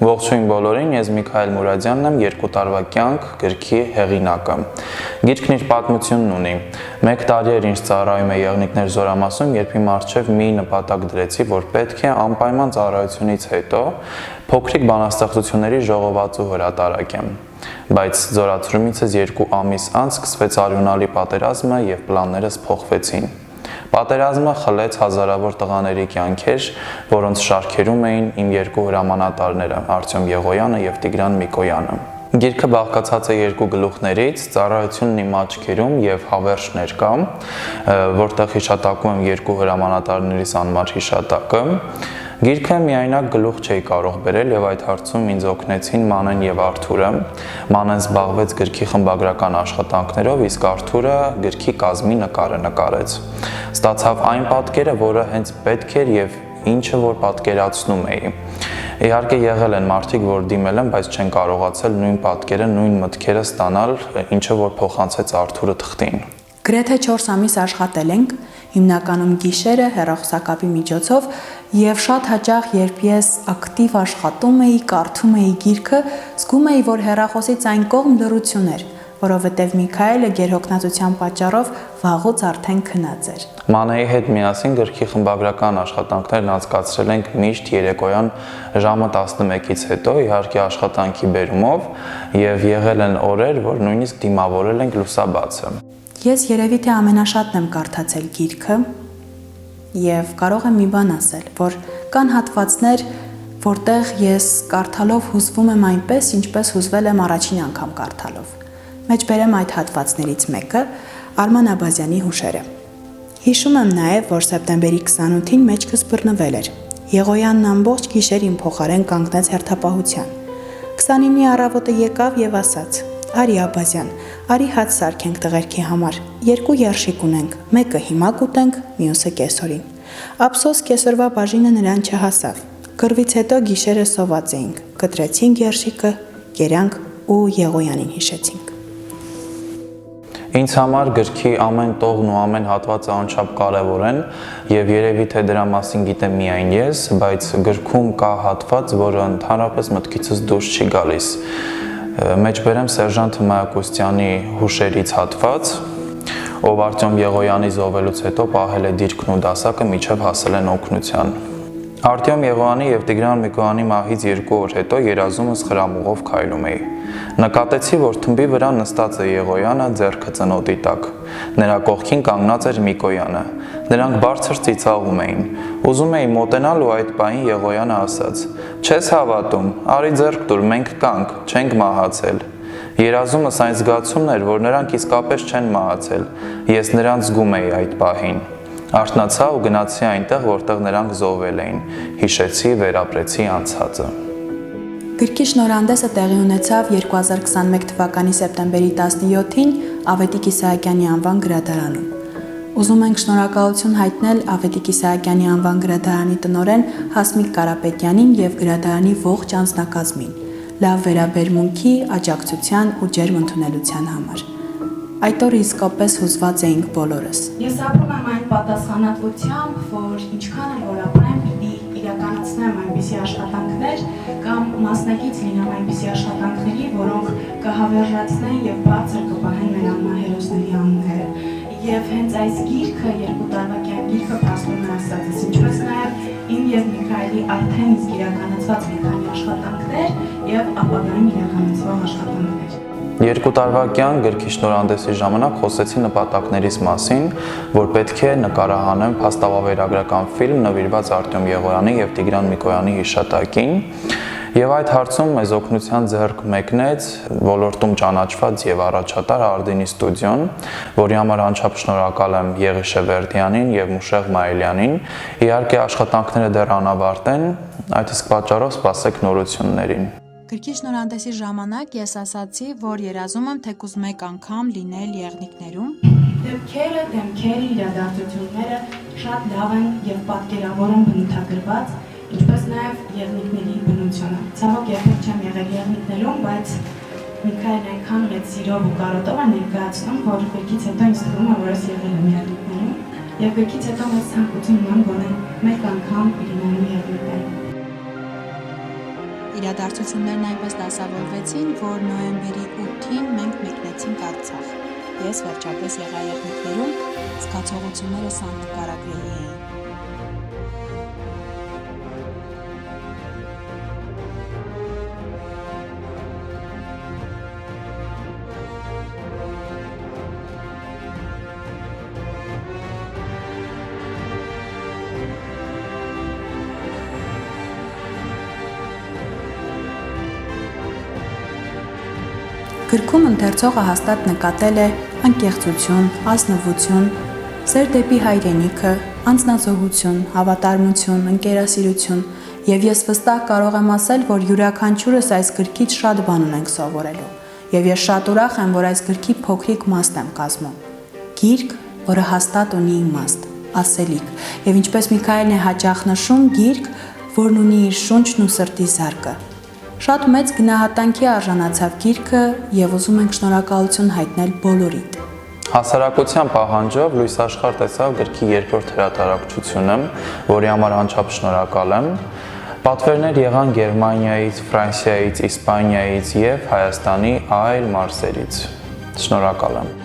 Ողջույն բոլորին, ես Միքայել Մուրադյանն եմ, 2 տարվա կյանք գրքի հեղինակը։ Գիրքն իր պատմությունն ունի։ 1 տարի էր ինչ ծառայում է Եղնիկներ զորամասում, երբ իմ առջև մի նպատակ դրեցի, որ պետք է անպայման ծառայությունից հետո փոքրիկ բանաստեղծությունների ժողովածու հրատարակեմ։ Բայց զորացրումիցս 2 ամիս անց սկսվեց արյունալի պատերազմը եւ պլաններս փոխվեցին։ Պատերազմը խլեց հազարավոր տղաների կյանքեր, որոնց շարքերում էին իմ 2 հրամանատարները՝ Արտյոմ Եղոյանը եւ Տիգրան Միկոյանը։ Գիրքը բաղկացած է 2 գլուխներից՝ ծառայությունն իմ աչքերում եւ հավերժներ կամ, որտեղ հիշատակում եմ 2 հրամանատարներիս անմար հիշատակը։ Գիրքը միայնակ գլուխ չէի կարող բերել եւ այդ հարցում ինձ օգնեցին Մանեն եւ Արթուրը։ Մանեն զբաղվեց գրքի խմբագրական աշխատանքներով, իսկ Արթուրը գրքի կազմի նկարը նկարեց։ Ստացավ այն պատկերը, որը հենց պետք էր եւ ինչը որ պատկերացնում էի։ Իհարկե եղել են մարդիկ, որ դիմել են, բայց չեն կարողացել նույն պատկերը, նույն մտքերը ստանալ, ինչը որ փոխանցեց Արթուրը թղթին։ Գրեթե 4 ամիս աշխատել ենք, հիմնականում գիշերը հեռախոսակապի միջոցով եւ շատ հաճախ, երբ ես ակտիվ աշխատում էի, կարդում էի գիրքը, զգում էի, որ հեռախոսից այն կողմ լռություն էր, որովհետեւ Միքայելը գերհոգնածության պատճառով վաղուց արդեն քնած էր։ Մանեի հետ միասին գրքի խմբագրական աշխատանքներն անցկացրել ենք միշտ երեկոյան ժամը 11-ից հետո, իհարկե աշխատանքի բերումով, եւ եղել են օրեր, որ նույնիսկ դիմավորել ենք լուսաբացը։ Ես երևի թե ամենաշատն եմ կարդացել գիրքը եւ կարող եմ մի բան ասել, որ կան հատվածներ, որտեղ ես կարդալով հուզվում եմ այնպես, ինչպես հուզվել եմ առաջին անգամ կարդալով։ Մեջբերեմ այդ հատվածներից մեկը Արման Աբազյանի հուշերը։ Հիշում եմ նաեւ, որ սեպտեմբերի 28-ին մեջքս բռնվել էր։ Եղոյանն ամբողջ գիշեր իմ փոխարեն կանգնեց հերթապահության։ 29-ի առավոտը եկավ եւ ասաց. «Արի Աբազյան, արի հաց սարքենք տղերքի համար, 2 երշիկ ունենք, մեկը հիմա կուտենք, մյուսը կեսօրին»։ Ափսոս կեսօրվա բաժինը նրան չհասավ։ Կռվից հետո գիշերը սոված էինք, կտրեցինք երշիկը, կերանք ու Եղոյանին հիշեցինք։ Ինձ համար գրքի ամեն տողն ու ամեն հատվածը անչափ կարևոր են եւ երևի թե դրա մասին գիտեմ միայն ես, բայց գրքում կա հատված, որը ընդհանրապես մտքիցս դուրս չի գալիս։ Մեջբերեմ Սերժանտ Հմայակոստյանի հուշերից հատված, ով Արտյոմ Եղոյանի զոհվելուց հետո պահել է դիրքն ու դասակը մինչև հասել են օգնության։ Արտյոմ Եղոյանի եւ Տիգրան Միկոյանի մահից 2 օր հետո երազումս խրամուղով քայլում էի։ Նկատեցի, որ թմբի վրա նստած է Եղոյանը ձեռքը ծնոտի տակ։ Նրա կողքին կանգնած էր Միկոյանը։ Նրանք բարձր ծիծաղում էին։ Ուզում էի մոտենալ ու այդ պահին Եղոյանը ասաց. «Չես հավատում, արի ձեռք տուր, մենք կանք, չենք մահացել»։ Երազումս այն զգացումն էր, որ նրանք իսկապես չեն մահացել։ Ես նրանց զգում էի այդ պահին։ Արթնացա ու գնացի այնտեղ, որտեղ նրանք զոհվել էին։ Հիշեցի, վերապրեցի անցածը։ Գրքի շնորհանդեսը տեղի ունեցավ 2021 թվականի սեպտեմբերի 17-ին Ավետիք Իսահակյանի անվան գրադարանում։ Ուզում ենք շնորհակալություն հայտնել Ավետիք Իսահակյանի անվան գրադարանի տնօրեն Հասմիկ Կարապետյանին եւ գրադարանի ողջ անձնակազմին լավ վերաբերմունքի, աջակցության ու ջերմ ընդունելության համար։ Այդ օրը իսկապես հուզված էինք բոլորս։ Ես ապրում եմ այն պատասխանատվությամբ, որ ինչքան էլ որ ապրեմ, պիտի իրականացնեմ այնպիսի աշխատանքներ կամ մասնակից լինեմ այնպիսի աշխատանքների, որոնք կհավերժացնեն եւ բարձր կպահեն մեր անմահերոսների անունները։ Եվ հենց այս գիրքը 2 տարվա գիրքը փաստում է ասածս, ինչպես նաեւ իմ եւ Միքայելի արդեն իսկ իրականացված մի քանի աշխատանքներ եւ ապագայում իրականացվող աշխատանքներ։ 2 տարվա կյանք գրքի շնորհանդեսի ժամանակ խոսեցի նպատակներից մասին, որ պետք է նկարահանեմ փաստավավերագրական ֆիլմ նվիրված Արտյոմ Եղոյանի եւ Տիգրան Միկոյանի հիշատակին, եւ այդ հարցում մեզ օգնության ձեռք մեկնեց ոլորտում ճանաչված եւ առաջատար Արդինի ստուդիոն, որի համար անչափ շնորհակալ եմ Եղիշ Շևերդյանին եւ Մուշեղ Մայիլյանին։ Իհարկե աշխատանքները դեռ անավարտ են, այդ իսկ պատճառով սպասեք նորություններին։ Գրքի շնորհանդեսի ժամանակ ես ասացի, որ երազում եմ թեկուզ մեկ անգամ լինել Եղնիկներում։ Դեմքերը, իրադարձությունները շատ լավ են եւ պատկերավոր են բնութագրված, ինչպես նաեւ եղնիկների բնությունը։ Ցավոք երբեք չեմ եղել եղնիկներում, բայց Միքայելն այնքան մեծ սիրով ու կարոտով է ներկայացնում, որ գրքից հետո ինձ թվում է, որ ես եղել եմ եղնիկներում, եւ գրքից հետո մեծ ցանկություն ունեմ գոնե մեկ անգամ լինելու եղնիկներում։ Իրադարձություններն այնպես դասավորվեցին, որ նոյեմբերի 8-ին մենք մեկնեցինք Արցախ։ Ես վերջապես եղա եղնիկներում, զգացողություններս աննկարագրելի էին։ Գրքում ընթերցողը հաստատ նկատել է անկեղծություն, ազնվություն, սեր դեպի հայրենիքը, անձնազոհություն, հավատարմություն, ընկերասիրություն, եւ ես վստահ կարող եմ ասել, որ յուրաքանչյուրս այս գրքից շատ բան ունենք սովորելու, եւ ես շատ ուրախ եմ, որ այս գրքի փոքրիկ մաս եմ կազմում։ Գիրք, որը հաստատ ունի իմաստ, ասելիք, եւ ինչպես Միքայելն է հաճախ նշում, գիրք, որն ունի իր շունչն ու սրտի զարկը։ Շատ մեծ գնահատանքի արժանացավ գիրքը եւ ուզում ենք շնորհակալություն հայտնել բոլորիդ։ Հասարակության պահանջով Լույս Աշխարհ տեսավ գրքի երկրորդ հրատարակչությունը, որի համար անչափ շնորհակալ եմ։ Պատվերներ եղան Գերմանիայից, Ֆրանսիայից, Իսպանիայից եւ Հայաստանի այլ մարզերից։ Շնորհակալ եմ։